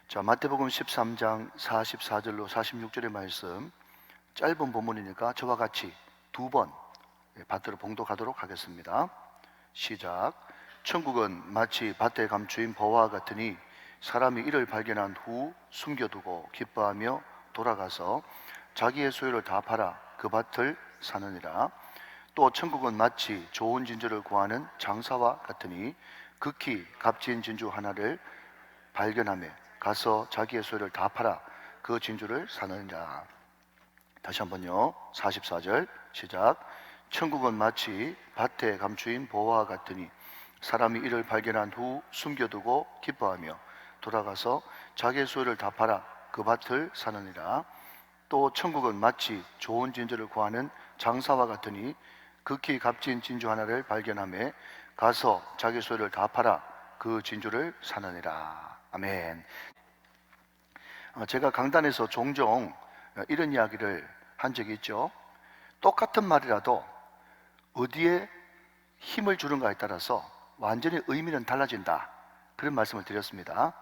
자, 마태복음 13장 44절로 46절의 말씀, 짧은 본문이니까 저와 같이 두 번 밭으로 봉독하도록 하겠습니다. 시작. 천국은 마치 밭에 감추인 보화와 같으니 사람이 이를 발견한 후 숨겨두고 기뻐하며 돌아가서 자기의 소유를 다 팔아 그 밭을 사느니라. 또 천국은 마치 좋은 진주를 구하는 장사와 같으니 극히 값진 진주 하나를 발견하며 가서 자기의 소유를 다 팔아 그 진주를 사느니라. 다시 한번요. 44절 시작. 천국은 마치 밭에 감추인 보화와 같으니 사람이 이를 발견한 후 숨겨두고 기뻐하며 돌아가서 자기의 소유를 다 팔아 그 밭을 사느니라. 또 천국은 마치 좋은 진주를 구하는 장사와 같으니 극히 값진 진주 하나를 발견하며 가서 자기 소유를 다 팔아 그 진주를 사느니라. 아멘. 제가 강단에서 종종 이런 이야기를 한 적이 있죠. 똑같은 말이라도 어디에 힘을 주는가에 따라서 완전히 의미는 달라진다, 그런 말씀을 드렸습니다.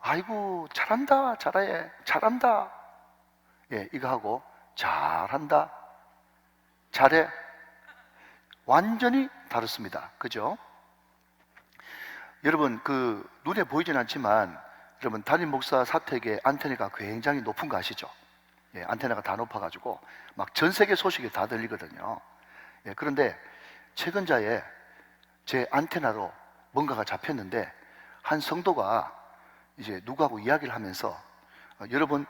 아이고 잘한다, 잘해, 잘한다, 이거 하고 잘한다, 잘해, 완전히 다릅니다. 그죠? 여러분, 눈에 보이진 않지만 여러분, 담임 목사 사택의 안테나가 굉장히 높은 거 아시죠? 안테나가 다 높아가지고 막 전 세계 소식이 다 들리거든요. 그런데 최근자에 제 안테나로 뭔가가 잡혔는데 한 성도가 이제 누구하고 이야기를 하면서 여러분,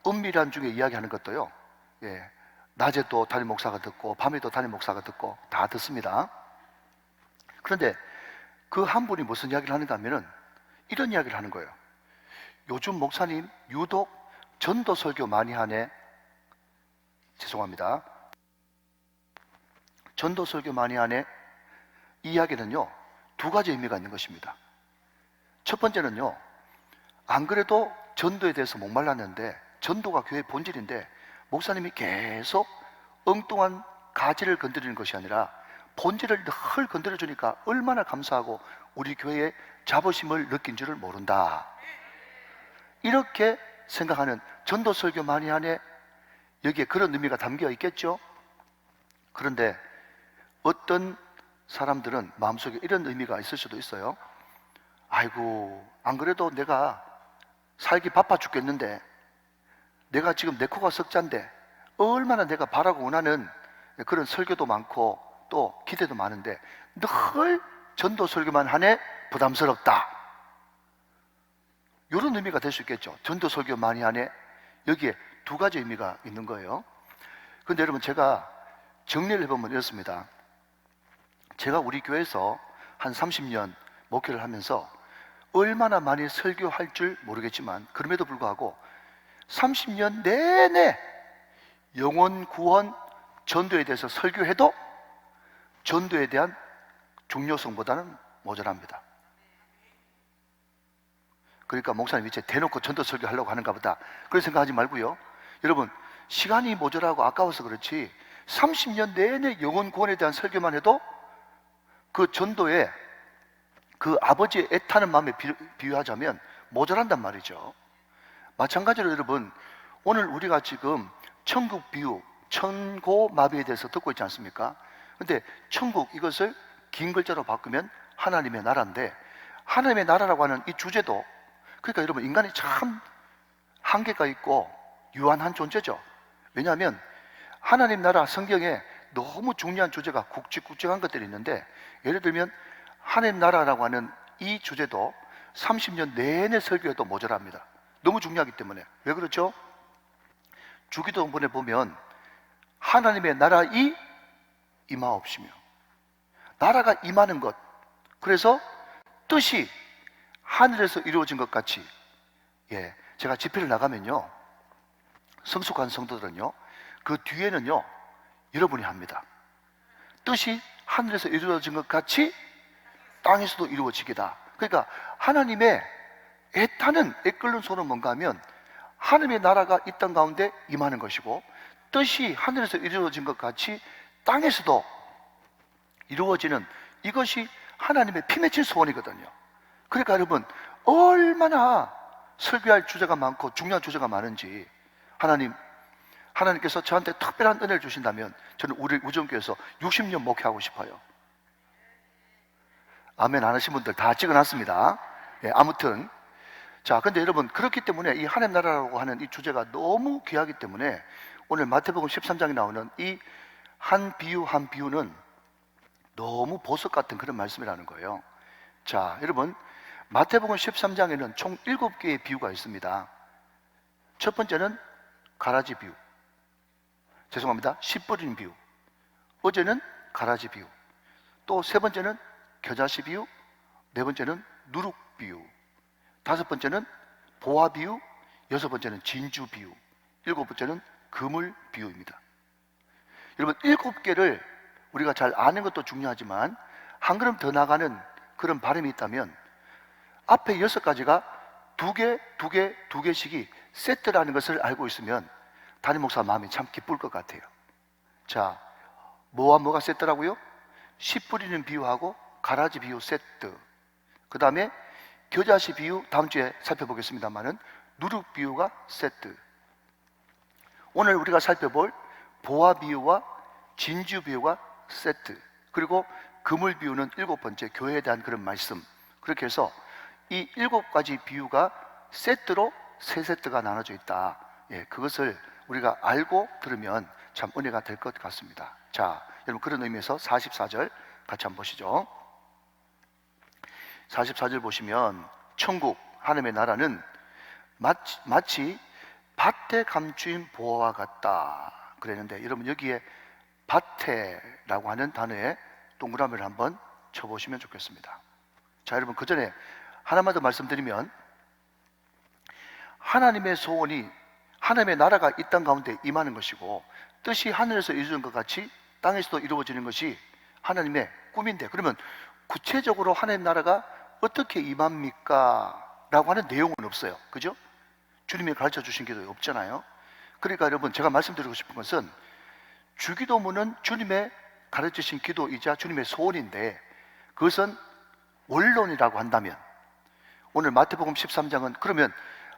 은밀한 중에 이야기하는 것도요, 낮에도 담임 목사가 듣고 밤에도 담임 목사가 듣고 다 듣습니다. 그런데 그 한 분이 무슨 이야기를 하는가 하면은 이런 이야기를 하는 거예요. 요즘 목사님 유독 전도 설교 많이 하네. 죄송합니다. 전도 설교 많이 하네. 이 이야기는요, 두 가지 의미가 있는 것입니다. 첫 번째는요, 안 그래도 전도에 대해서 목말랐는데, 전도가 교회의 본질인데 목사님이 계속 엉뚱한 가지를 건드리는 것이 아니라 본질을 늘 건드려 주니까 얼마나 감사하고 우리 교회의 자부심을 느낀 줄을 모른다, 이렇게 생각하는, 전도 설교 많이 하네, 여기에 그런 의미가 담겨 있겠죠. 그런데 어떤 사람들은 마음속에 이런 의미가 있을 수도 있어요. 아이고 안 그래도 내가 살기 바빠 죽겠는데, 내가 지금 내 코가 석잔데 얼마나 내가 바라고 원하는 그런 설교도 많고 또 기대도 많은데 늘 전도 설교만 하네, 부담스럽다, 이런 의미가 될 수 있겠죠. 전도 설교 많이 하네, 여기에 두 가지 의미가 있는 거예요. 그런데 여러분, 제가 정리를 해보면 이렇습니다. 제가 우리 교회에서 한 30년 목회를 하면서 얼마나 많이 설교할 줄 모르겠지만 그럼에도 불구하고 30년 내내 영혼 구원, 전도에 대해서 설교해도 전도에 대한 중요성보다는 모자랍니다. 그러니까 목사님 이제 대놓고 전도 설교하려고 하는가 보다, 그런 생각하지 말고요. 여러분, 시간이 모자라고 아까워서 그렇지 30년 내내 영혼 구원에 대한 설교만 해도 그 전도에 그 아버지의 애타는 마음에 비유하자면 모자란단 말이죠. 마찬가지로 여러분, 오늘 우리가 지금 천국 비유, 천고마비에 대해서 듣고 있지 않습니까? 근데 천국, 이것을 긴 글자로 바꾸면 하나님의 나라인데, 하나님의 나라라고 하는 이 주제도, 그러니까 여러분, 인간이 참 한계가 있고 유한한 존재죠. 왜냐하면 하나님 나라, 성경에 너무 중요한 주제가 굵직굵직한 것들이 있는데, 예를 들면 하나님 나라라고 하는 이 주제도 30년 내내 설교해도 모자랍니다. 너무 중요하기 때문에. 왜 그렇죠? 주기도문에 보면 하나님의 나라이 임하옵시며, 나라가 임하는 것, 그래서 뜻이 하늘에서 이루어진 것 같이, 제가 집회를 나가면요, 성숙한 성도들은요, 그 뒤에는요 여러분이 합니다. 뜻이 하늘에서 이루어진 것 같이 땅에서도 이루어지게다. 그러니까 하나님의 애타는, 애끓는 소는 뭔가 하면 하나님의 나라가 이 땅 가운데 임하는 것이고, 뜻이 하늘에서 이루어진 것 같이 땅에서도 이루어지는, 이것이 하나님의 피 맺힌 소원이거든요. 그러니까 여러분, 얼마나 설교할 주제가 많고 중요한 주제가 많은지 하나님께서 저한테 특별한 은혜를 주신다면 저는 우리 우정교회에서 60년 목회하고 싶어요. 아멘 안 하신 분들 다 찍어놨습니다. 예, 아무튼 자, 근데 여러분 그렇기 때문에 이 하나님 나라라고 하는 이 주제가 너무 귀하기 때문에 오늘 마태복음 13장에 나오는 이 한 비유는 너무 보석 같은 그런 말씀이라는 거예요. 자, 여러분 마태복음 13장에는 총 7개의 비유가 있습니다. 첫 번째는 가라지 비유, 죄송합니다, 씨 뿌리는 비유. 어제는 가라지 비유, 또 세 번째는 겨자씨 비유, 네 번째는 누룩 비유, 다섯 번째는 보화 비유, 여섯 번째는 진주 비유, 일곱 번째는 그물 비유입니다. 여러분 7개를 우리가 잘 아는 것도 중요하지만 한 걸음 더 나가는 그런 바람이 있다면 앞에 6가지가 두 개씩이 세트라는 것을 알고 있으면 담임 목사 마음이 참 기쁠 것 같아요. 자, 뭐와 뭐가 세트라고요? 씨 뿌리는 비유하고 가라지 비유 세트, 그 다음에 겨자씨 비유 다음 주에 살펴보겠습니다만은 누룩 비유가 세트. 오늘 우리가 살펴볼 보화 비유와 진주 비유가 세트, 그리고 그물 비유는 7번째 교회에 대한 그런 말씀. 그렇게 해서 이 7가지 비유가 세트로 3세트가 나눠져 있다. 예, 그것을 우리가 알고 들으면 참 은혜가 될 것 같습니다. 자, 여러분 그런 의미에서 44절 같이 한번 보시죠. 44절 보시면 천국 하나님의 나라는 마치 밭에 감추인 보화와 같다 그랬는데, 여러분 여기에 밭에라고 하는 단어에 동그라미를 한번 쳐보시면 좋겠습니다. 자, 여러분 그 전에 하나만 더 말씀드리면, 하나님의 소원이 하나님의 나라가 이 땅 가운데 임하는 것이고 뜻이 하늘에서 이루어진 것 같이 땅에서도 이루어지는 것이 하나님의 꿈인데, 그러면 구체적으로 하나님 나라가 어떻게 임합니까? 라고 하는 내용은 없어요. 그죠? 주님이 가르쳐 주신 게 없잖아요. 그러니까 여러분 제가 말씀드리고 싶은 것은, 주기도문은 주님의 가르치신 기도이자 주님의 소원인데 그것은 원론이라고 한다면, 오늘 마태복음 13장은 그러면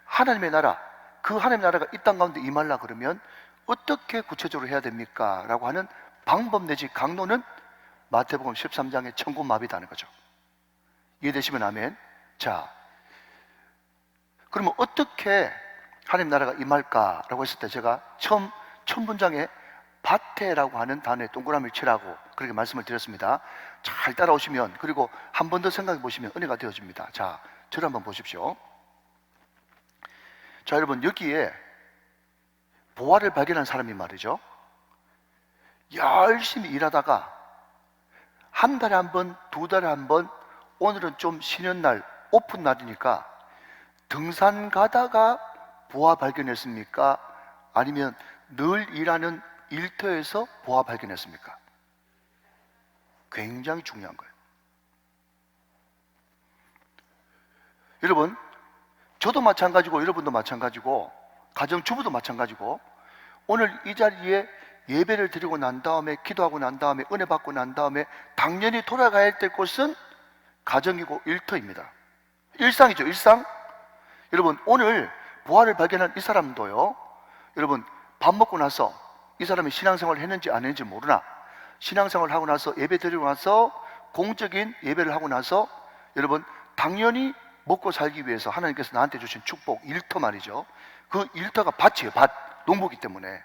하나님의 나라, 그 하나님의 나라가 이 땅 가운데 임하려 그러면 어떻게 구체적으로 해야 됩니까? 라고 하는 방법 내지 강론은 마태복음 13장의 천군마비다는 거죠. 이해되시면 아멘. 자, 그러면 어떻게 하나님 나라가 임할까라고 했을 때 제가 처음 첫 문장에 밭에라고 하는 단어에 동그라미를 치라고 그렇게 말씀을 드렸습니다. 잘 따라오시면, 그리고 한 번 더 생각해 보시면 은혜가 되어집니다. 자, 저를 한번 보십시오. 자, 여러분 여기에 보화를 발견한 사람이 말이죠, 열심히 일하다가 한 달에 한 번, 두 달에 한 번, 오늘은 좀 쉬는 날, 오픈 날이니까 등산 가다가 보화 발견했습니까? 아니면 늘 일하는 일터에서 보화 발견했습니까? 굉장히 중요한 거예요. 여러분, 저도 마찬가지고 여러분도 마찬가지고 가정주부도 마찬가지고, 오늘 이 자리에 예배를 드리고 난 다음에, 기도하고 난 다음에, 은혜 받고 난 다음에 당연히 돌아가야 될 곳은 가정이고 일터입니다. 일상이죠, 일상. 여러분 오늘 보화를 발견한 이 사람도요, 여러분 밥 먹고 나서 이 사람이 신앙생활을 했는지 안 했는지 모르나, 신앙생활을 하고 나서 예배 드리고 나서 공적인 예배를 하고 나서 여러분 당연히 먹고 살기 위해서 하나님께서 나한테 주신 축복, 일터 말이죠. 그 일터가 밭이에요. 밭, 농부기 때문에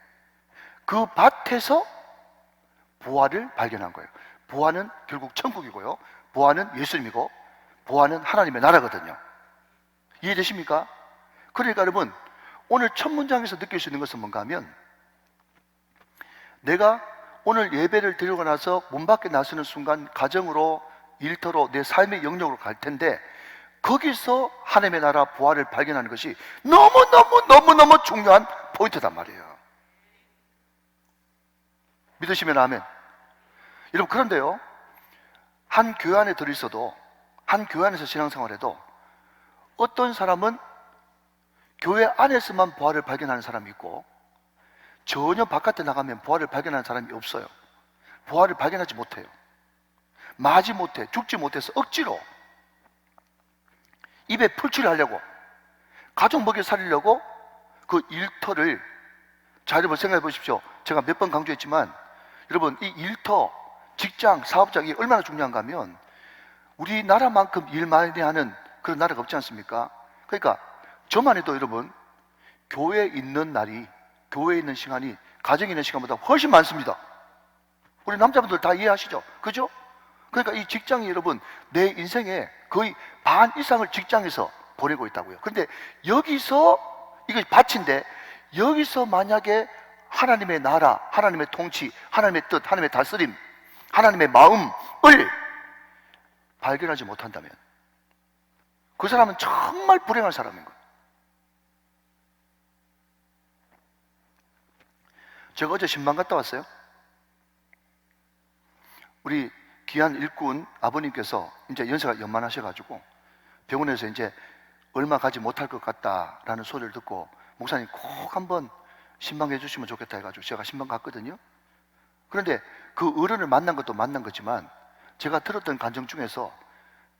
그 밭에서 보화를 발견한 거예요. 보화는 결국 천국이고요, 보화는 예수님이고, 보화는 하나님의 나라거든요. 이해되십니까? 그러니까 여러분 오늘 첫 문장에서 느낄 수 있는 것은 뭔가 하면, 내가 오늘 예배를 드리고 나서 문 밖에 나서는 순간 가정으로, 일터로, 내 삶의 영역으로 갈 텐데, 거기서 하나님의 나라 보화를 발견하는 것이 너무너무 중요한 포인트단 말이에요. 믿으시면 아멘. 여러분 그런데요, 한 교회 안에 들어있어도, 한 교회 안에서 신앙생활해도 어떤 사람은 교회 안에서만 보화를 발견하는 사람이 있고, 전혀 바깥에 나가면 보화를 발견하는 사람이 없어요. 보화를 발견하지 못해요. 마지 못해, 죽지 못해서 억지로 입에 풀칠을 하려고 가족 먹여 살리려고 그 일터를, 자, 여러분 생각해 보십시오. 제가 몇 번 강조했지만, 여러분, 이 일터, 직장, 사업장, 이 얼마나 중요한가 하면, 우리나라만큼 일 많이 하는 그런 나라가 없지 않습니까? 그러니까, 저만 해도 여러분, 교회에 있는 날이, 교회에 있는 시간이 가정에 있는 시간보다 훨씬 많습니다. 우리 남자분들 다 이해하시죠? 그죠? 그러니까 이 직장이 여러분, 내 인생의 거의 반 이상을 직장에서 보내고 있다고요. 그런데 여기서, 이거 밭인데, 여기서 만약에 하나님의 나라, 하나님의 통치, 하나님의 뜻, 하나님의 다스림, 하나님의 마음을 발견하지 못한다면 그 사람은 정말 불행한 사람인 거예요. 제가 어제 신방 갔다 왔어요. 우리 귀한 일꾼 아버님께서 이제 연세가 연만하셔가지고 병원에서 이제 얼마 가지 못할 것 같다라는 소리를 듣고, 목사님 꼭 한번 신방해 주시면 좋겠다 해가지고 제가 신방 갔거든요. 그런데 그 어른을 만난 것도 만난 거지만, 제가 들었던 간증 중에서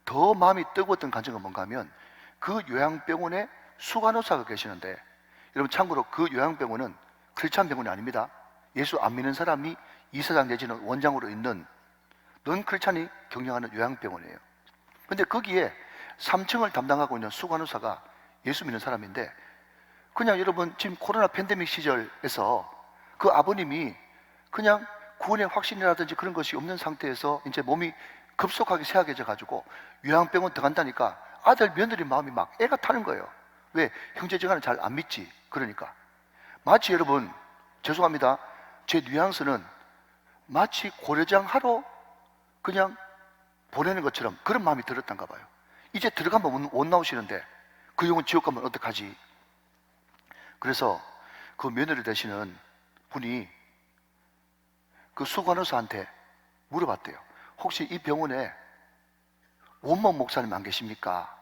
더 마음이 뜨거웠던 간증은 뭔가 하면, 그 요양병원에 수간호사가 계시는데, 여러분 참고로 그 요양병원은 크리스찬 병원이 아닙니다. 예수 안 믿는 사람이 이사장 내지는 원장으로 있는 넌 크리스찬이 경영하는 요양병원이에요. 근데 거기에 3층을 담당하고 있는 수간호사가 예수 믿는 사람인데, 그냥 여러분 지금 코로나 팬데믹 시절에서 그 아버님이 그냥 구원의 확신이라든지 그런 것이 없는 상태에서 이제 몸이 급속하게 쇠약해져 가지고 요양병원 들어간다니까 아들 며느리 마음이 막 애가 타는 거예요. 왜? 형제지간은 잘 안 믿지. 그러니까 마치 여러분, 죄송합니다, 제 뉘앙스는 마치 고려장 하러 그냥 보내는 것처럼 그런 마음이 들었단가 봐요. 이제 들어가면 못 나오시는데 그 영혼 지옥 가면 어떡하지? 그래서 그 며느리 되시는 분이 그 수간호사한테 물어봤대요. 혹시 이 병원에 원목 목사님 안 계십니까?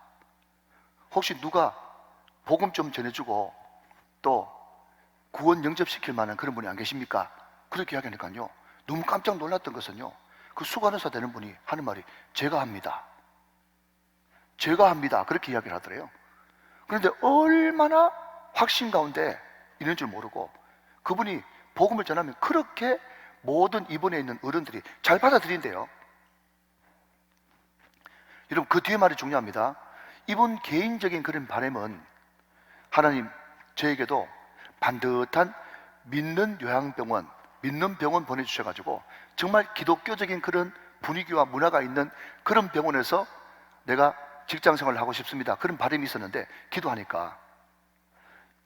혹시 누가 복음 좀 전해주고 또 구원 영접시킬 만한 그런 분이 안 계십니까? 그렇게 이야기하니까요, 너무 깜짝 놀랐던 것은요, 그 수간호사 되는 분이 하는 말이 제가 합니다. 제가 합니다. 그렇게 이야기를 하더래요. 그런데 얼마나 확신 가운데 있는 줄 모르고 그분이 복음을 전하면 그렇게 모든 입원해 있는 어른들이 잘 받아들인대요. 여러분, 그 뒤에 말이 중요합니다. 이분 개인적인 그런 바람은 하나님 저에게도 반듯한 믿는 요양병원, 믿는 병원 보내주셔가지고 정말 기독교적인 그런 분위기와 문화가 있는 그런 병원에서 내가 직장생활을 하고 싶습니다. 그런 바람이 있었는데 기도하니까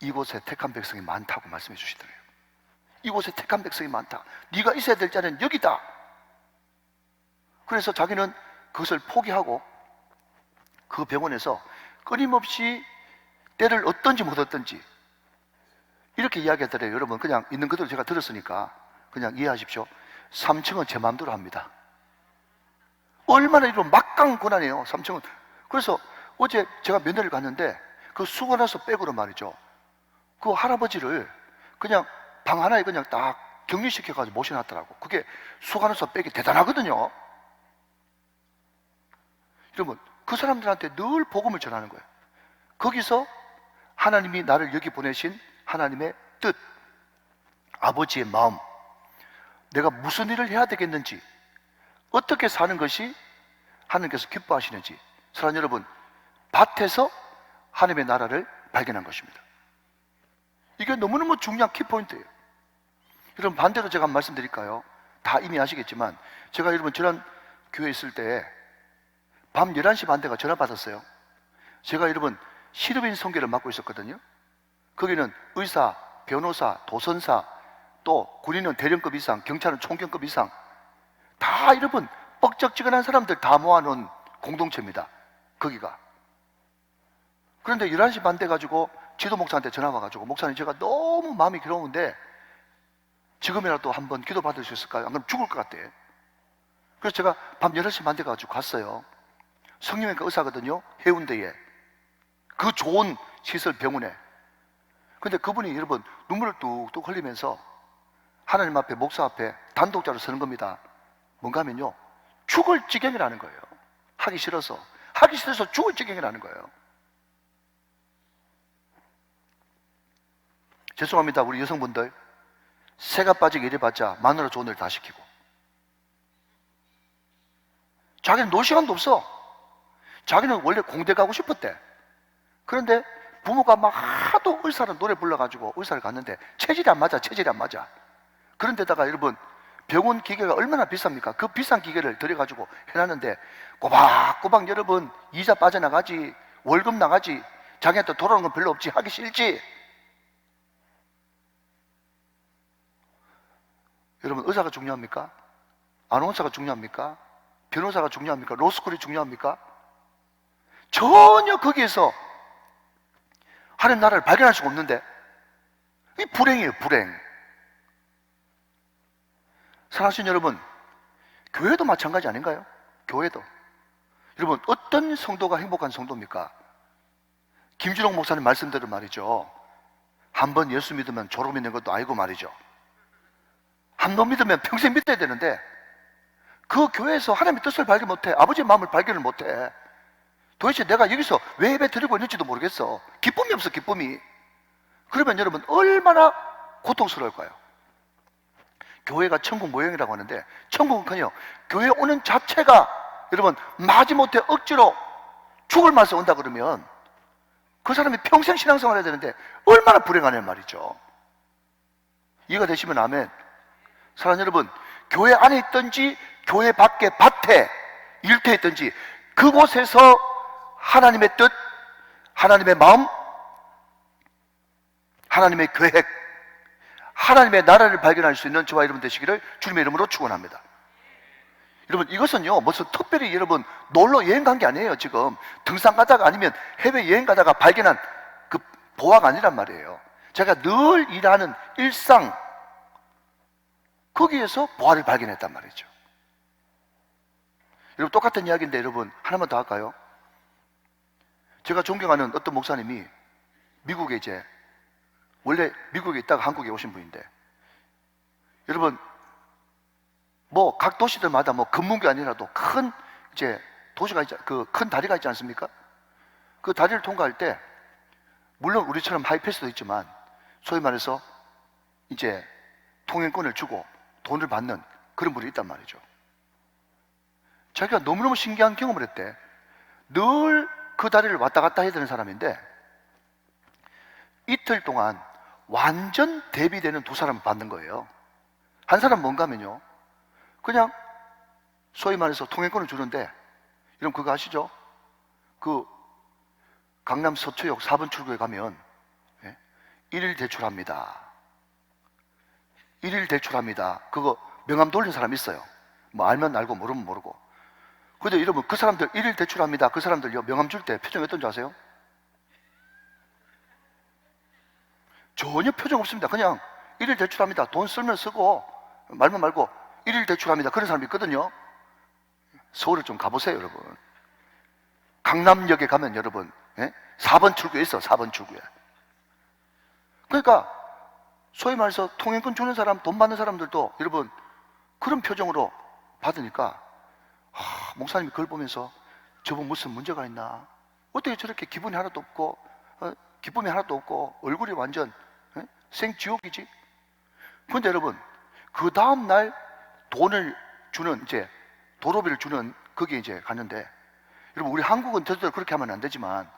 이곳에 택한 백성이 많다고 말씀해 주시더래요. 이곳에 택한 백성이 많다. 네가 있어야 될 자리는 여기다. 그래서 자기는 그것을 포기하고 그 병원에서 끊임없이 때를 얻든지 못 얻든지 이렇게 이야기하더래요. 여러분, 그냥 있는 그대로 제가 들었으니까 그냥 이해하십시오. 3층은 제 마음대로 합니다. 얼마나 이런 막강 고난이에요, 3층은. 그래서 어제 제가 면회를 갔는데 그 수건에서 백으로 말이죠, 그 할아버지를 그냥 방 하나에 그냥 딱 격리시켜가지고 모셔놨더라고. 그게 수간호사 백이 대단하거든요. 여러분, 그 사람들한테 늘 복음을 전하는 거예요. 거기서 하나님이 나를 여기 보내신 하나님의 뜻, 아버지의 마음, 내가 무슨 일을 해야 되겠는지, 어떻게 사는 것이 하나님께서 기뻐하시는지, 사랑하는 여러분, 밭에서 하나님의 나라를 발견한 것입니다. 이게 너무너무 중요한 키포인트예요. 여러분, 반대로 제가 말씀드릴까요? 다 이미 아시겠지만 제가 여러분 지난 교회에 있을 때 밤 11시 반대가 전화 받았어요. 제가 여러분 시르빈 선교를 맡고 있었거든요. 거기는 의사, 변호사, 도선사, 또 군인은 대령급 이상, 경찰은 총경급 이상, 다 여러분 뻑적지근한 사람들 다 모아놓은 공동체입니다, 거기가. 그런데 11시 반 돼 가지고 지도 목사한테 전화 와가지고, 목사님 제가 너무 마음이 괴로운데 지금이라도 한번 기도 받을 수 있을까요? 안 그러면 죽을 것 같대. 그래서 제가 밤 11시 반 돼 가지고 갔어요. 성형외과 의사거든요, 해운대에 그 좋은 시설 병원에. 근데 그분이 여러분 눈물을 뚝뚝 흘리면서 하나님 앞에, 목사 앞에 단독자로 서는 겁니다. 뭔가 하면요, 죽을 지경이라는 거예요. 하기 싫어서 죽을 지경이라는 거예요. 죄송합니다. 우리 여성분들 새가 빠지게 이래봤자 마누라 좋은 일 다 시키고, 자기는 놀 시간도 없어. 자기는 원래 공대 가고 싶었대. 그런데 부모가 막 하도 의사를 노래 불러가지고 의사를 갔는데 체질이 안 맞아. 그런데다가 여러분, 병원 기계가 얼마나 비쌉니까? 그 비싼 기계를 들여가지고 해놨는데 꼬박꼬박 여러분 이자 빠져나가지, 월급 나가지, 자기한테 돌아오는 건 별로 없지, 하기 싫지. 여러분, 의사가 중요합니까? 아나운서가 중요합니까? 변호사가 중요합니까? 로스쿨이 중요합니까? 전혀 거기에서 하는 나라를 발견할 수가 없는데, 이 불행이에요, 불행. 사랑하시는 여러분, 교회도 마찬가지 아닌가요? 교회도. 여러분, 어떤 성도가 행복한 성도입니까? 김준홍 목사님 말씀대로 말이죠. 한 번 예수 믿으면 졸업 있는 것도 아니고 말이죠. 한 번 믿으면 평생 믿어야 되는데, 그 교회에서 하나님의 뜻을 발견 못해. 아버지의 마음을 발견을 못해. 도대체 내가 여기서 왜 예배 드리고 있는지도 모르겠어. 기쁨이 없어, 기쁨이. 그러면 여러분, 얼마나 고통스러울까요? 교회가 천국 모형이라고 하는데, 천국은커녕 교회 오는 자체가 여러분 마지못해 억지로 죽을 맛에 온다 그러면 그 사람이 평생 신앙생활 해야 되는데 얼마나 불행하냐 말이죠. 이해가 되시면 아멘. 사랑하는 여러분, 교회 안에 있든지 교회 밖에 밭에 일터에 있든지 그곳에서 하나님의 뜻, 하나님의 마음, 하나님의 계획, 하나님의 나라를 발견할 수 있는 저와 여러분 되시기를 주님의 이름으로 축원합니다. 여러분, 이것은요 무슨 특별히 여러분 놀러 여행 간 게 아니에요. 지금 등산 가다가 아니면 해외 여행 가다가 발견한 그 보화가 아니란 말이에요. 제가 늘 일하는 일상, 거기에서 보화를 발견했단 말이죠. 여러분, 똑같은 이야기인데 여러분 하나만 더 할까요? 제가 존경하는 어떤 목사님이 미국에 이제 원래 미국에 있다가 한국에 오신 분인데, 여러분 뭐 각 도시들마다 뭐 금문교 아니라도 큰 이제 도시가 있지, 그 큰 다리가 있지 않습니까? 그 다리를 통과할 때 물론 우리처럼 하이패스도 있지만 소위 말해서 이제 통행권을 주고 돈을 받는 그런 분이 있단 말이죠. 자기가 너무너무 신기한 경험을 했대. 늘 그 다리를 왔다 갔다 해야 되는 사람인데 이틀 동안 완전 대비되는 두 사람을 받는 거예요. 한 사람은 뭔가 하면요, 그냥 소위 말해서 통행권을 주는데, 여러분 그거 아시죠? 그 강남 서초역 4번 출구에 가면 1일 대출합니다. 1일 대출합니다. 그거 명함 돌린 사람 있어요. 뭐 알면 알고 모르면 모르고. 근데 여러분 그 사람들 1일 대출합니다. 그 사람들요 명함 줄 때 표정이 어떤지 아세요? 전혀 표정 없습니다. 그냥 1일 대출합니다. 돈 쓰면 쓰고 말면 말고 1일 대출합니다. 그런 사람이 있거든요. 서울에 좀 가보세요, 여러분. 강남역에 가면 여러분 4번 출구에 있어. 4번 출구에. 그러니까 소위 말해서 통행권 주는 사람, 돈 받는 사람들도 여러분 그런 표정으로 받으니까 목사님이 그걸 보면서 저분 무슨 문제가 있나? 어떻게 저렇게 기분이 하나도 없고 기쁨이 하나도 없고 얼굴이 완전 생지옥이지? 그런데 여러분 그 다음날 돈을 주는 이제 도로비를 주는 거기에 이제 갔는데, 여러분 우리 한국은 저대로 그렇게 하면 안 되지만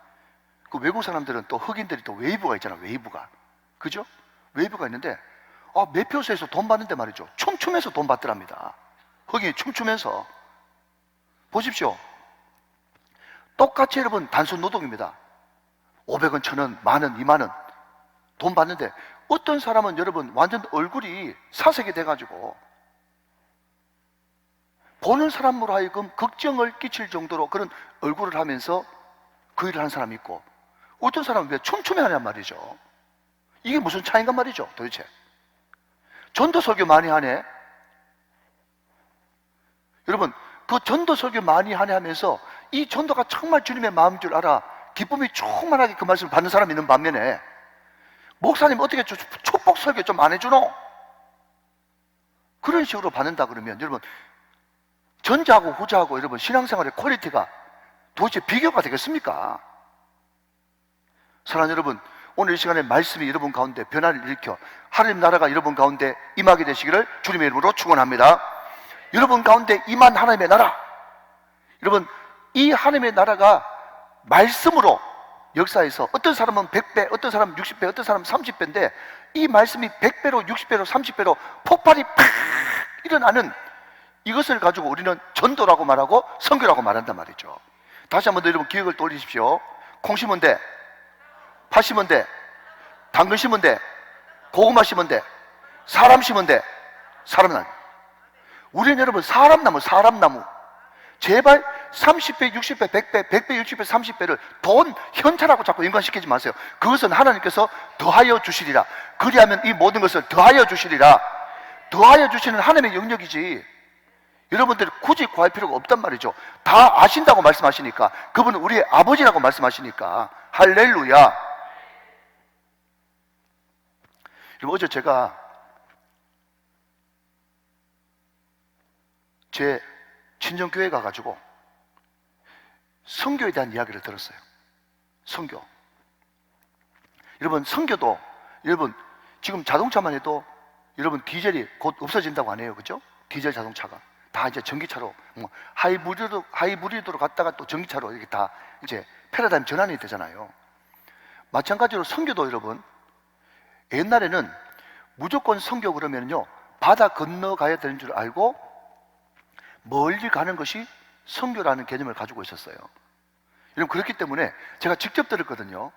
그 외국 사람들은 또 흑인들이 또 웨이브가 있잖아. 웨이브가, 그죠? 웨이브가 있는데 매표소에서 돈 받는데 말이죠, 춤추면서 돈 받더랍니다. 흑인이 춤추면서. 보십시오. 똑같이 여러분 단순 노동입니다. 500원, 1000원, 만원, 2만원 돈 받는데 어떤 사람은 여러분 완전 얼굴이 사색이 돼가지고 보는 사람으로 하여금 걱정을 끼칠 정도로 그런 얼굴을 하면서 그 일을 하는 사람이 있고, 어떤 사람은 왜 춤추며 하냔 말이죠. 이게 무슨 차이인가 말이죠, 도대체. 전도 설교 많이 하네. 여러분 그 전도 설교 많이 하네 하면서 이 전도가 정말 주님의 마음인 줄 알아 기쁨이 충만하게 그 말씀을 받는 사람이 있는 반면에, 목사님 어떻게 축복 설교 좀 안 해주노? 그런 식으로 받는다 그러면 여러분 전자하고 후자하고 여러분 신앙생활의 퀄리티가 도대체 비교가 되겠습니까? 사랑하는 여러분, 오늘 이 시간에 말씀이 여러분 가운데 변화를 일으켜 하나님 나라가 여러분 가운데 임하게 되시기를 주님의 이름으로 축원합니다. 여러분 가운데 임한 하나님의 나라, 여러분 이 하나님의 나라가 말씀으로 역사에서 어떤 사람은 100배, 어떤 사람은 60배, 어떤 사람은 30배인데 이 말씀이 100배로 60배로 30배로 폭발이 팍 일어나는 이것을 가지고 우리는 전도라고 말하고 선교라고 말한단 말이죠. 다시 한번 더 여러분 기억을 돌리십시오. 콩 심으면 돼, 팥 심으면 돼, 당근 심으면 돼, 고구마 심으면 돼, 사람 심으면 돼. 사람나무. 우리는 여러분 사람나무. 제발 30배, 60배, 100배, 100배, 60배, 30배를 돈, 현찰하고 자꾸 연관시키지 마세요. 그것은 하나님께서 더하여 주시리라. 그리하면 이 모든 것을 더하여 주시리라. 더하여 주시는 하나님의 영역이지 여러분들이 굳이 구할 필요가 없단 말이죠. 다 아신다고 말씀하시니까, 그분은 우리의 아버지라고 말씀하시니까. 할렐루야. 여러분, 어제 제가 제 친정교회 가가지고 선교에 대한 이야기를 들었어요. 선교. 여러분, 선교도, 여러분, 지금 자동차만 해도 여러분 디젤이 곧 없어진다고 하네요. 그죠? 디젤 자동차가. 다 이제 전기차로, 뭐, 하이브리드로 갔다가 또 전기차로 이렇게 다 이제 패러다임 전환이 되잖아요. 마찬가지로 선교도 여러분, 옛날에는 무조건 선교 그러면요, 바다 건너가야 되는 줄 알고 멀리 가는 것이 선교라는 개념을 가지고 있었어요. 여러분, 그렇기 때문에 제가 직접 들었거든요.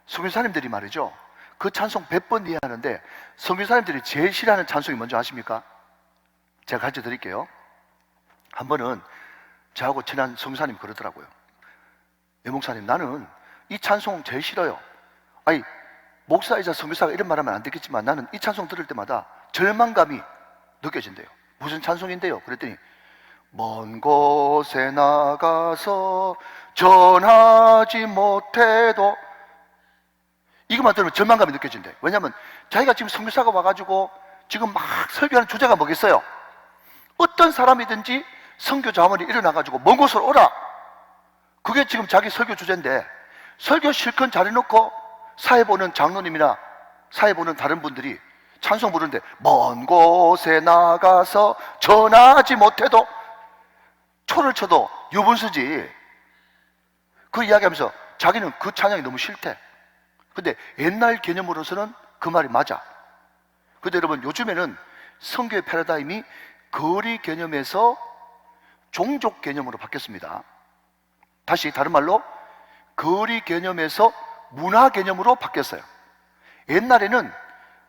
선교사님들이 말이죠, 그 찬송 100번 이해하는데 선교사님들이 제일 싫어하는 찬송이 뭔지 아십니까? 제가 가르쳐 드릴게요. 한 번은 저하고 친한 선교사님이 그러더라고요. 목사님, 나는 이 찬송 제일 싫어요. 아니, 목사이자 선교사가 이런 말하면 안 되겠지만 나는 이 찬송 들을 때마다 절망감이 느껴진대요. 무슨 찬송인데요? 그랬더니 먼 곳에 나가서 전하지 못해도, 이것만 들으면 절망감이 느껴진대요. 왜냐하면 자기가 지금 선교사가 와가지고 지금 막 설교하는 주제가 뭐겠어요? 어떤 사람이든지 선교 자문이 일어나가지고 먼 곳으로 오라, 그게 지금 자기 설교 주제인데, 설교 실컷 잘해놓고 사회 보는 장로님이나 사회 보는 다른 분들이 찬송 부르는데 먼 곳에 나가서 전하지 못해도, 초를 쳐도 유분수지, 그 이야기하면서 자기는 그 찬양이 너무 싫대. 근데 옛날 개념으로서는 그 말이 맞아. 근데 여러분, 요즘에는 선교의 패러다임이 거리 개념에서 종족 개념으로 바뀌었습니다. 다시 다른 말로 거리 개념에서 문화 개념으로 바뀌었어요. 옛날에는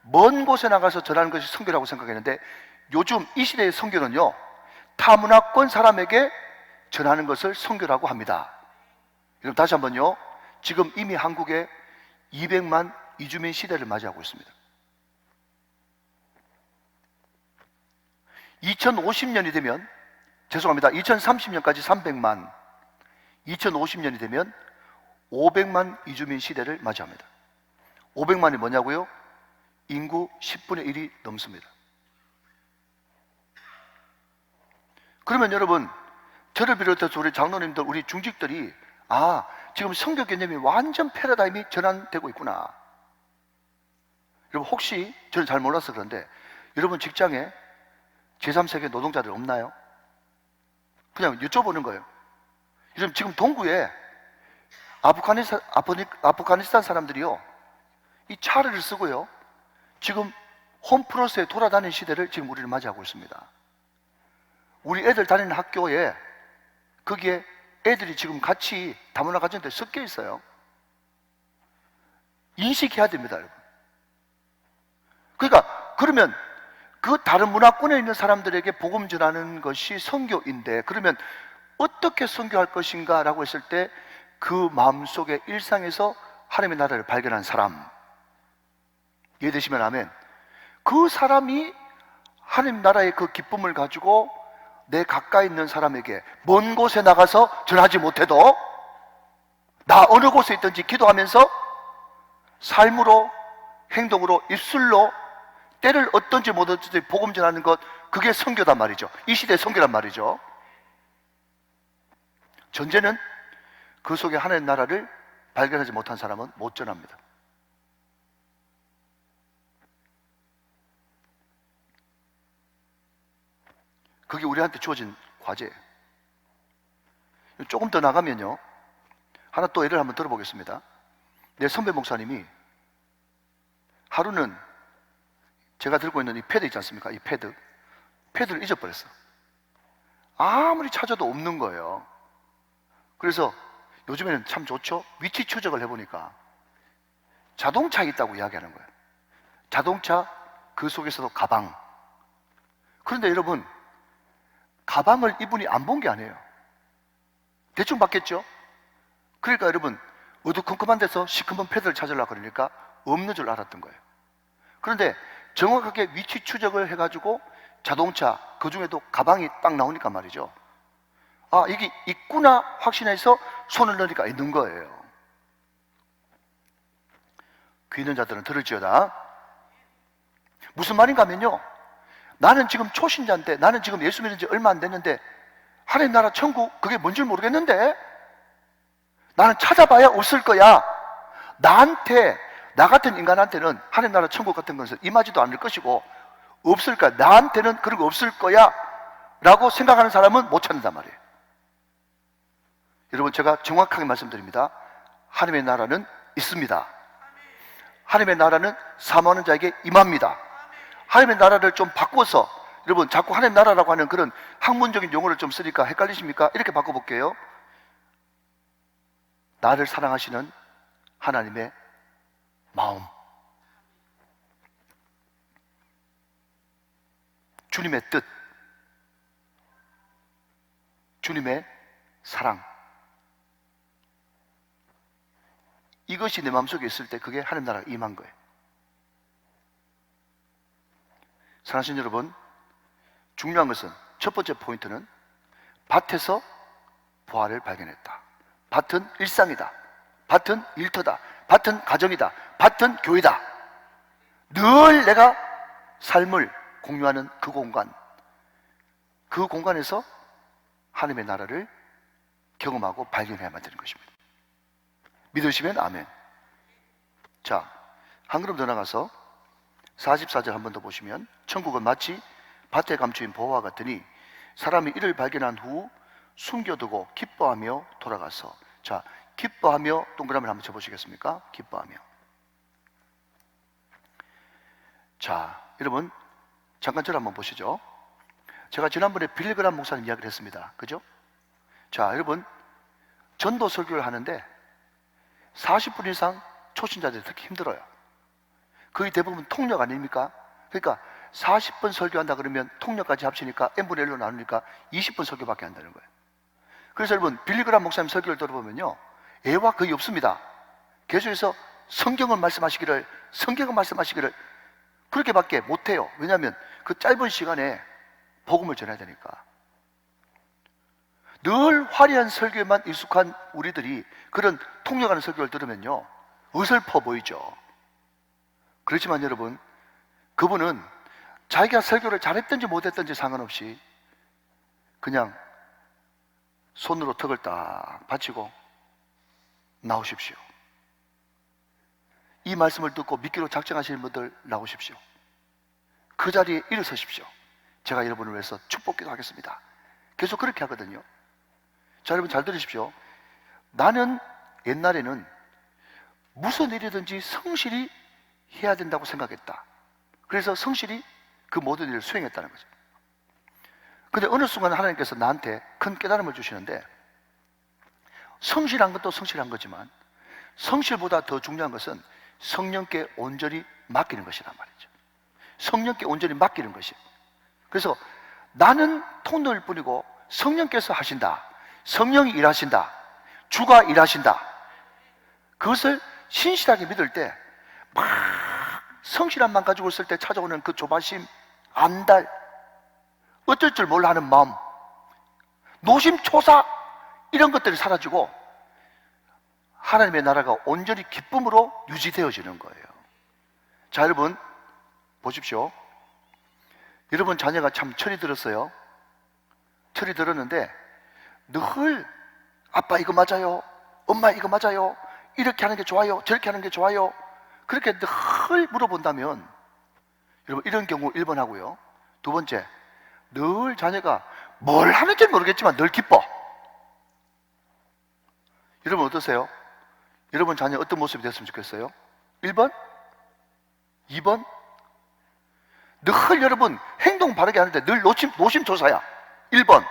먼 곳에 나가서 전하는 것이 선교라고 생각했는데, 요즘 이 시대의 선교는요, 타문화권 사람에게 전하는 것을 선교라고 합니다. 여러분, 다시 한번요, 지금 이미 한국에 200만 이주민 시대를 맞이하고 있습니다. 2050년이 되면, 죄송합니다, 2030년까지 300만, 2050년이 되면 500만 이주민 시대를 맞이합니다. 500만이 뭐냐고요? 인구 10분의 1이 넘습니다. 그러면 여러분, 저를 비롯해서 우리 장로님들, 우리 중직들이, 아, 지금 선교 개념이 완전 패러다임이 전환되고 있구나. 여러분, 혹시 저는 잘 몰라서 그런데 여러분 직장에 제3세계 노동자들 없나요? 그냥 여쭤보는 거예요. 여러분, 지금 동구에 아프가니스탄 사람들이요, 이 차를 쓰고요, 지금 홈플러스에 돌아다니는 시대를 지금 우리는 맞이하고 있습니다. 우리 애들 다니는 학교에, 거기에 애들이 지금 같이 다문화 가정들 섞여 있어요. 인식해야 됩니다, 여러분. 그러니까, 그러면 그 다른 문화권에 있는 사람들에게 복음 전하는 것이 선교인데, 그러면 어떻게 선교할 것인가 라고 했을 때, 그 마음속에 일상에서 하나님의 나라를 발견한 사람, 이해되시면 아멘. 그 사람이 하나님 나라의 그 기쁨을 가지고 내 가까이 있는 사람에게 먼 곳에 나가서 전하지 못해도 나 어느 곳에 있든지 기도하면서 삶으로, 행동으로, 입술로 때를 얻든지 못 얻든지 복음 전하는 것, 그게 선교단 말이죠. 이 시대의 선교란 말이죠. 전제는 그 속에 하나님 나라를 발견하지 못한 사람은 못 전합니다. 그게 우리한테 주어진 과제예요. 조금 더 나가면요, 하나 또 예를 한번 들어보겠습니다. 내 선배 목사님이 하루는 제가 들고 있는 이 패드 있지 않습니까? 이 패드를 잊어버렸어. 아무리 찾아도 없는 거예요. 그래서 요즘에는 참 좋죠? 위치 추적을 해보니까 자동차 있다고 이야기하는 거예요. 자동차, 그 속에서도 가방. 그런데 여러분, 가방을 이분이 안 본 게 아니에요. 대충 봤겠죠? 그러니까 여러분, 어두컴컴한 데서 시커먼 패드를 찾으려고 그러니까 없는 줄 알았던 거예요. 그런데 정확하게 위치 추적을 해가지고 자동차, 그 중에도 가방이 딱 나오니까 말이죠, 아, 이게 있구나 확신해서 손을 넣으니까 있는 거예요. 귀 있는 자들은 들을지어다. 무슨 말인가 하면요, 나는 지금 초신자인데, 나는 지금 예수 믿은 지 얼마 안 됐는데 하나님 나라 천국 그게 뭔지 모르겠는데 나는 찾아봐야 없을 거야. 나 같은 인간한테는 하나님 나라 천국 같은 것은 임하지도 않을 것이고 없을 거야. 나한테는 그런 거 없을 거야 라고 생각하는 사람은 못 찾는단 말이에요. 여러분, 제가 정확하게 말씀드립니다. 하나님의 나라는 있습니다. 하나님의 나라는 사모하는 자에게 임합니다. 하나님의 나라를 좀 바꿔서, 여러분, 자꾸 하나님 나라라고 하는 그런 학문적인 용어를 좀 쓰니까 헷갈리십니까? 이렇게 바꿔볼게요. 나를 사랑하시는 하나님의 마음, 주님의 뜻, 주님의 사랑, 이것이 내 마음속에 있을 때 그게 하나님 나라가 임한 거예요. 사랑하시는 여러분, 중요한 것은, 첫 번째 포인트는 밭에서 부활을 발견했다. 밭은 일상이다. 밭은 일터다. 밭은 가정이다. 밭은 교회다. 늘 내가 삶을 공유하는 그 공간에서 하나님의 나라를 경험하고 발견해야만 되는 것입니다. 믿으시면 아멘. 자, 한 걸음 더 나가서 44절 한 번 더 보시면, 천국은 마치 밭에 감추인 보화와 같으니 사람이 이를 발견한 후 숨겨두고 기뻐하며 돌아가서. 자, 기뻐하며 동그라미를 한번 쳐보시겠습니까? 기뻐하며. 자, 여러분 잠깐 저를 한번 보시죠. 제가 지난번에 빌리그람 목사님 이야기를 했습니다. 그죠? 자, 여러분, 전도 설교를 하는데 40분 이상 초신자들이 특히 힘들어요. 거의 대부분 통역 아닙니까? 그러니까 40분 설교한다 그러면 통역까지 합치니까 n분의 1로 나누니까 20분 설교밖에 안 되는 거예요. 그래서 여러분, 빌리그람 목사님 설교를 들어보면요, 애화 거의 없습니다. 계속해서 성경을 말씀하시기를 그렇게밖에 못해요. 왜냐하면 그 짧은 시간에 복음을 전해야 되니까. 늘 화려한 설교에만 익숙한 우리들이 그런 통역하는 설교를 들으면요, 어설퍼 보이죠. 그렇지만 여러분, 그분은 자기가 설교를 잘했든지 못했든지 상관없이 그냥 손으로 턱을 딱 받치고 나오십시오. 이 말씀을 듣고 믿기로 작정하시는 분들 나오십시오. 그 자리에 일어서십시오. 제가 여러분을 위해서 축복기도 하겠습니다. 계속 그렇게 하거든요. 자, 여러분 잘 들으십시오. 나는 옛날에는 무슨 일이든지 성실히 해야 된다고 생각했다. 그래서 성실히 그 모든 일을 수행했다는 거죠. 근데 어느 순간 하나님께서 나한테 큰 깨달음을 주시는데, 성실한 것도 성실한 거지만 성실보다 더 중요한 것은 성령께 온전히 맡기는 것이란 말이죠. 성령께 온전히 맡기는 것이. 그래서 나는 통로일 뿐이고 성령께서 하신다. 성령이 일하신다. 주가 일하신다. 그것을 신실하게 믿을 때, 막 성실함만 가지고 있을 때 찾아오는 그 조바심, 안달, 어쩔 줄 몰라 하는 마음, 노심초사, 이런 것들이 사라지고 하나님의 나라가 온전히 기쁨으로 유지되어지는 거예요. 자, 여러분 보십시오. 여러분 자녀가 참 철이 들었어요. 철이 들었는데 늘 아빠 이거 맞아요, 엄마 이거 맞아요, 이렇게 하는 게 좋아요, 저렇게 하는 게 좋아요, 그렇게 늘 물어본다면, 여러분 이런 경우 1번 하고요. 두 번째, 늘 자녀가 뭘 하는지 모르겠지만 늘 기뻐. 여러분 어떠세요? 여러분 자녀 어떤 모습이 됐으면 좋겠어요? 1번? 2번? 늘 여러분 행동 바르게 하는데 늘 노심초사야. 1번.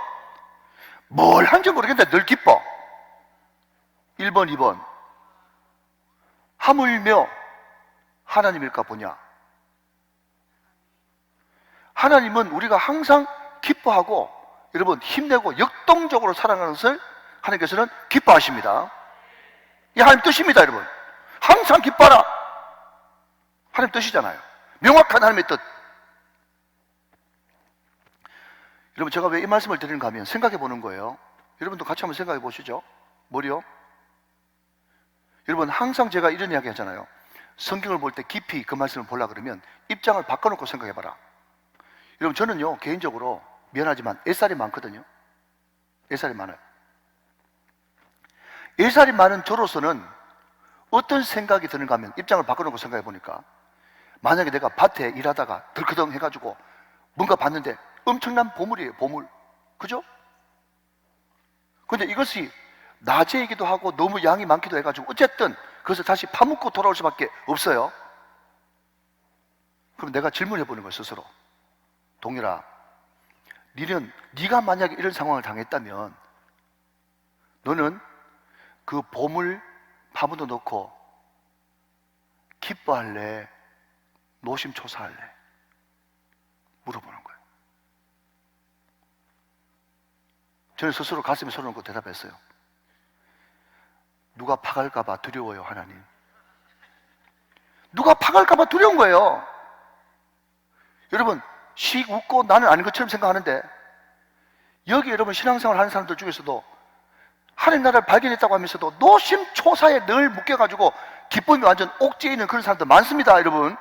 뭘 하는지 모르겠는데 늘 기뻐. 1번, 2번. 하물며 하나님일까 보냐? 하나님은 우리가 항상 기뻐하고 여러분 힘내고 역동적으로 살아가는 것을 하나님께서는 기뻐하십니다. 이 하나님 뜻입니다. 여러분 항상 기뻐하라. 하나님 뜻이잖아요. 명확한 하나님의 뜻. 여러분 제가 왜 이 말씀을 드리는가 하면 생각해 보는 거예요. 여러분도 같이 한번 생각해 보시죠. 뭐요? 여러분 항상 제가 이런 이야기 하잖아요. 성경을 볼 때 깊이 그 말씀을 보려고 그러면 입장을 바꿔놓고 생각해 봐라. 여러분 저는요 개인적으로 미안하지만 애살이 많거든요. 애살이 많아요. 애살이 많은 저로서는 어떤 생각이 드는가 하면 입장을 바꿔놓고 생각해 보니까 만약에 내가 밭에 일하다가 덜커덩 해가지고 뭔가 봤는데 엄청난 보물이에요. 보물. 그죠? 근데 이것이 낮에이기도 하고 너무 양이 많기도 해가지고 어쨌든 그것을 다시 파묻고 돌아올 수밖에 없어요. 그럼 내가 질문해 보는 거예요. 스스로. 동일아, 네가 만약에 이런 상황을 당했다면 너는 그 보물 파묻어 놓고 기뻐할래? 노심초사할래? 물어보는 거예요. 저는 스스로 가슴에 손을 얹고 대답했어요. 누가 파갈까봐 두려워요, 하나님. 누가 파갈까봐 두려운 거예요. 여러분, 씩 웃고 나는 아닌 것처럼 생각하는데 여기 여러분 신앙생활 하는 사람들 중에서도 하나님 나라를 발견했다고 하면서도 노심초사에 늘 묶여가지고 기쁨이 완전 옥죄에 있는 그런 사람들 많습니다, 여러분.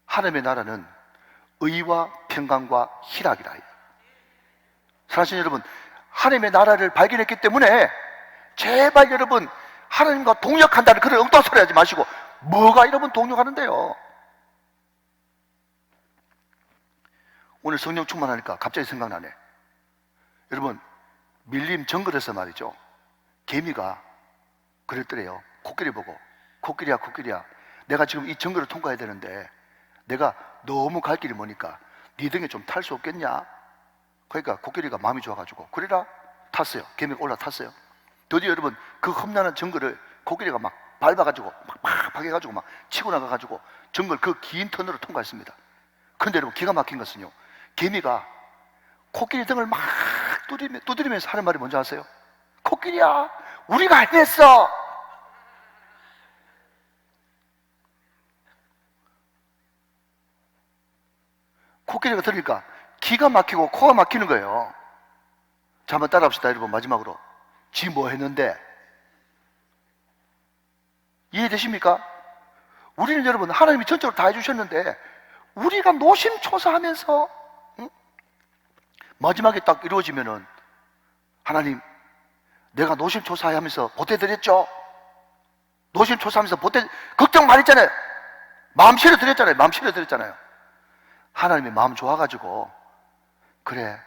하나님의 나라는 의와 평강과 희락이라. 사실 여러분 하나님의 나라를 발견했기 때문에 제발 여러분 하나님과 동역한다는 그런 엉뚱한 소리 하지 마시고 뭐가 여러분 동역하는데요. 오늘 성령 충만하니까 갑자기 생각나네. 여러분 밀림 정글에서 말이죠 개미가 그랬더래요. 코끼리 보고 코끼리야 내가 지금 이 정글을 통과해야 되는데 내가 너무 갈 길이 머니까 네 등에 좀 탈 수 없겠냐? 그러니까 코끼리가 마음이 좋아가지고 그래라 탔어요. 개미가 올라탔어요. 드디어 여러분 그 험난한 정글을 코끼리가 막 밟아가지고 막 파괴가지고 막 치고 나가가지고 정글 그 긴 터널을 통과했습니다. 그런데 여러분 기가 막힌 것은요 개미가 코끼리 등을 막 두드리면서 하는 말이 뭔지 아세요? 코끼리야 우리가 해냈어. 코끼리가 들으니까 기가 막히고 코가 막히는 거예요. 자, 한번 따라합시다 여러분. 마지막으로 지 뭐 했는데 이해되십니까? 우리는 여러분 하나님이 전적으로 다 해주셨는데 우리가 노심초사하면서 마지막에 딱 이루어지면은 하나님 내가 노심초사하면서 보태드렸죠. 노심초사하면서 걱정 많이 했잖아요. 마음 실어드렸잖아요. 하나님의 마음 좋아가지고 그래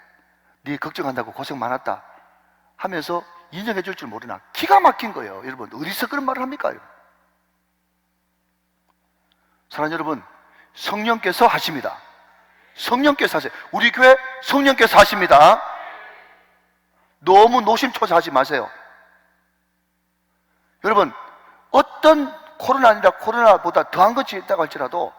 네 걱정한다고 고생 많았다 하면서 인정해 줄 줄 모르나 기가 막힌 거예요. 여러분 어디서 그런 말을 합니까? 사랑하는 여러분 성령께서 하십니다. 성령께서 하세요. 우리 교회 성령께서 하십니다. 너무 노심초사하지 마세요. 여러분 어떤 코로나 아니라 코로나보다 더한 것이 있다고 할지라도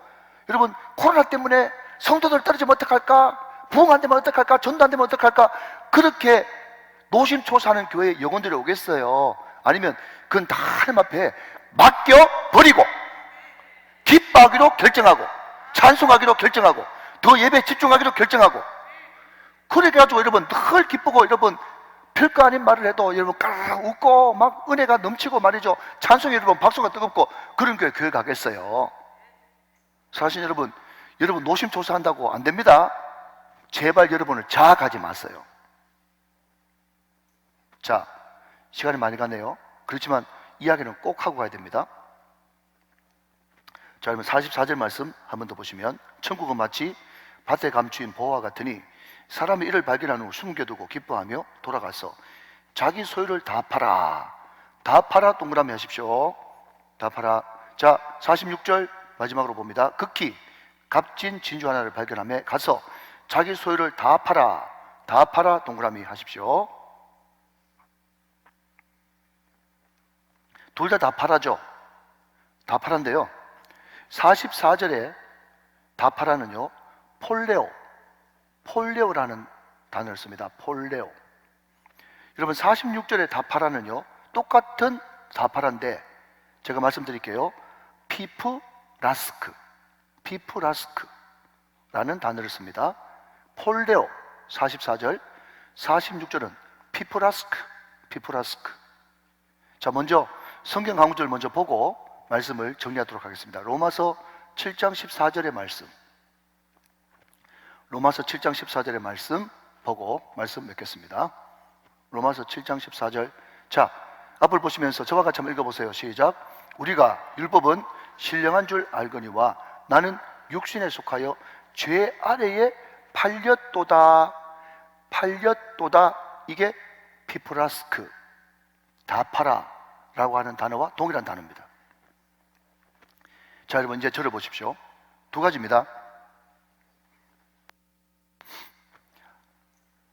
여러분 코로나 때문에 성도들 떨어지면 어떡할까? 부흥 안 되면 어떡할까? 전도 안 되면 어떡할까? 그렇게 노심초사하는 교회에 영혼들이 오겠어요? 아니면 그건 다 하나님 앞에 맡겨버리고 기뻐하기로 결정하고 찬송하기로 결정하고 더 예배에 집중하기로 결정하고 그래가지고 여러분 늘 기쁘고 여러분 별거 아닌 말을 해도 여러분 까르르 웃고 막 은혜가 넘치고 말이죠. 찬송이 여러분 박수가 뜨겁고 그런 교회 가겠어요? 사실 여러분 노심초사한다고 안 됩니다. 제발 여러분을 자학하지 마세요. 자, 시간이 많이 가네요. 그렇지만 이야기는 꼭 하고 가야 됩니다. 자, 그러면 44절 말씀 한 번 더 보시면, 천국은 마치 밭에 감추인 보화와 같으니 사람이 이를 발견한 후 숨겨두고 기뻐하며 돌아가서 자기 소유를 다 팔아. 다 팔아. 동그라미 하십시오. 다 팔아. 자, 46절 마지막으로 봅니다. 극히 값진 진주 하나를 발견하며 가서 자기 소유를 다 팔아. 다 팔아. 동그라미 하십시오. 둘 다 팔아죠. 다 팔았는데요, 44절에 다 팔아는요, 폴레오라는 단어를 씁니다. 폴레오. 여러분, 46절에 다 팔아는요, 똑같은 다 팔아인데 제가 말씀드릴게요. 피프라스크라는 단어를 씁니다. 폴레오 44절, 46절은 피프라스크. 자, 먼저 성경 한 구절 먼저 보고 말씀을 정리하도록 하겠습니다. 로마서 7장 14절의 말씀. 로마서 7장 14절의 말씀 보고 말씀 맺겠습니다. 로마서 7장 14절. 자, 앞을 보시면서 저와 같이 한번 읽어보세요. 시작. 우리가 율법은 신령한 줄 알거니와 나는 육신에 속하여 죄 아래에 팔렸도다. 이게 피프라스크, 다 팔아 라고 하는 단어와 동일한 단어입니다. 자, 여러분 이제 저를 보십시오. 두 가지입니다.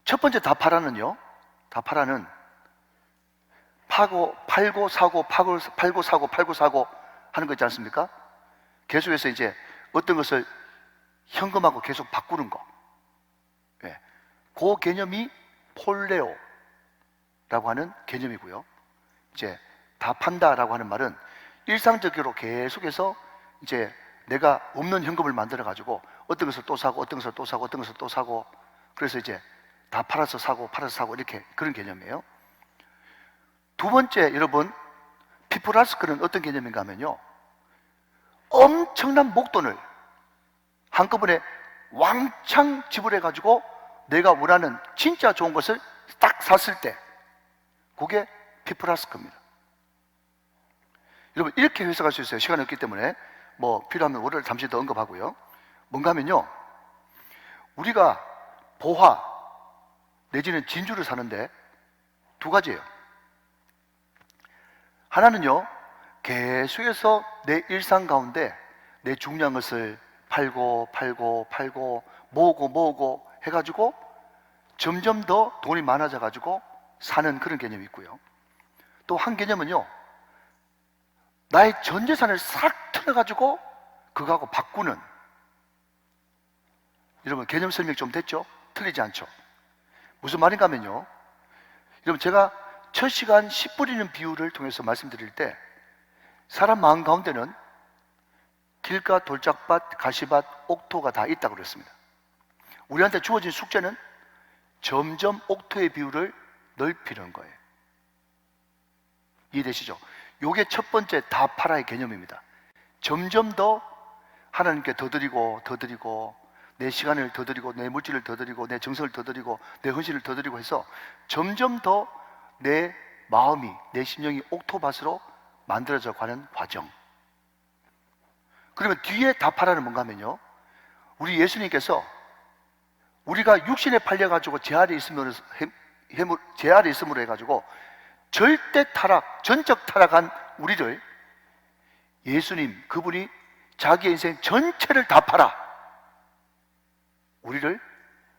첫 번째 다 팔아는요, 다 팔아는 팔고 사고 하는 거 있지 않습니까? 계속해서 이제 어떤 것을 현금하고 계속 바꾸는 거. 예. 그 개념이 폴레오라고 하는 개념이고요. 이제 다 판다라고 하는 말은 일상적으로 계속해서 이제 내가 없는 현금을 만들어 가지고 어떤 것을 또 사고 어떤 것을 또 사고 어떤 것을 또 사고, 그래서 이제 다 팔아서 사고 이렇게 그런 개념이에요. 두 번째, 여러분, 피프라스크는 어떤 개념인가 하면요, 엄청난 목돈을 한꺼번에 왕창 지불해 가지고 내가 원하는 진짜 좋은 것을 딱 샀을 때, 그게 피프라스크입니다. 여러분, 이렇게 해석할 수 있어요. 시간이 없기 때문에 뭐 필요하면 월요일 잠시 더 언급하고요. 뭔가 하면요, 우리가 보화 내지는 진주를 사는데 두 가지예요. 하나는요, 계속해서 내 일상 가운데 내 중요한 것을 팔고 모으고 해가지고 점점 더 돈이 많아져 가지고 사는 그런 개념이 있고요. 또 한 개념은요, 나의 전 재산을 싹 틀어가지고 그거하고 바꾸는. 여러분, 개념 설명 좀 됐죠? 틀리지 않죠? 무슨 말인가 하면요, 여러분, 제가 첫 시간 씨 뿌리는 비유를 통해서 말씀드릴 때 사람 마음 가운데는 길가, 돌짝밭, 가시밭, 옥토가 다 있다고 그랬습니다. 우리한테 주어진 숙제는 점점 옥토의 비율을 넓히는 거예요. 이해되시죠? 요게 첫 번째 다 팔아의 개념입니다. 점점 더 하나님께 더 드리고 내 시간을 더 드리고 내 물질을 더 드리고 내 정성을 더 드리고 내 헌신을 더 드리고 해서 점점 더 내 마음이, 내 심령이 옥토밭으로 만들어져 가는 과정. 그러면 뒤에 다 팔아는 뭔가 하면요, 우리 예수님께서 우리가 육신에 팔려가지고 제 아래 있음으로 해가지고 절대 타락, 전적 타락한 우리를 예수님, 그분이 자기 인생 전체를 다 팔아 우리를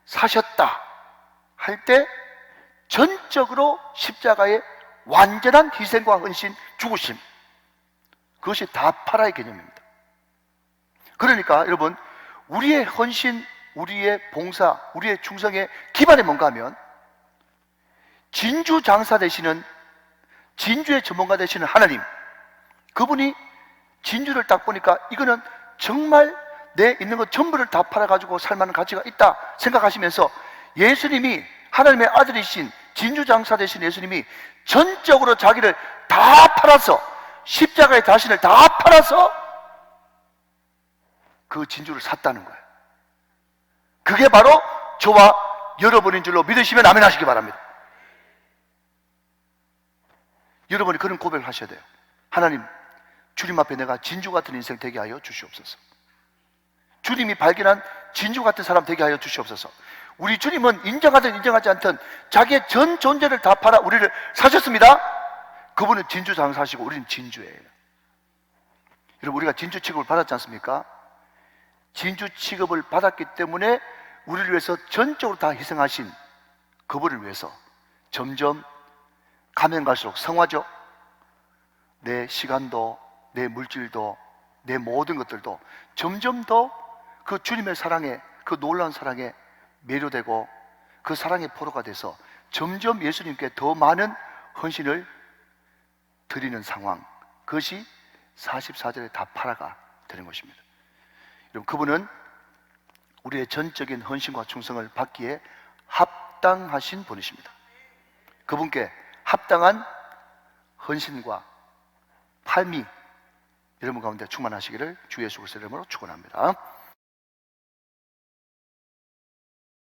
사셨다 할 때 전적으로 십자가의 완전한 희생과 헌신, 죽으심, 그것이 다 팔아의 개념입니다. 그러니까 여러분, 우리의 헌신, 우리의 봉사, 우리의 충성의 기반이 뭔가 하면 진주 장사 되시는, 진주의 전문가 되시는 하나님, 그분이 진주를 딱 보니까 이거는 정말 내 있는 것 전부를 다 팔아가지고 살만한 가치가 있다 생각하시면서 예수님이, 하나님의 아들이신 진주 장사 되신 예수님이 전적으로 자기를 다 팔아서, 십자가의 자신을 다 팔아서 그 진주를 샀다는 거예요. 그게 바로 저와 여러분인 줄로 믿으시면 아멘 하시기 바랍니다. 여러분이 그런 고백을 하셔야 돼요. 하나님, 주님 앞에 내가 진주 같은 인생 되게 하여 주시옵소서. 주님이 발견한 진주 같은 사람 되게 하여 주시옵소서. 우리 주님은 인정하든 인정하지 않든 자기의 전 존재를 다 팔아 우리를 사셨습니다. 그분은 진주 장사시고 우리는 진주예요. 여러분, 우리가 진주 취급을 받았지 않습니까? 진주 취급을 받았기 때문에 우리를 위해서 전적으로 다 희생하신 그분을 위해서 점점 가면 갈수록 성화죠. 내 시간도, 내 물질도, 내 모든 것들도 점점 더 그 주님의 사랑에, 그 놀라운 사랑에 매료되고 그 사랑의 포로가 돼서 점점 예수님께 더 많은 헌신을 드리는 상황, 그것이 44절에 다 팔아가 되는 것입니다. 여러분, 그분은 우리의 전적인 헌신과 충성을 받기에 합당하신 분이십니다. 그분께 합당한 헌신과 팔미 여러분 가운데 충만하시기를 주 예수 그리스도의 이름으로 축원합니다.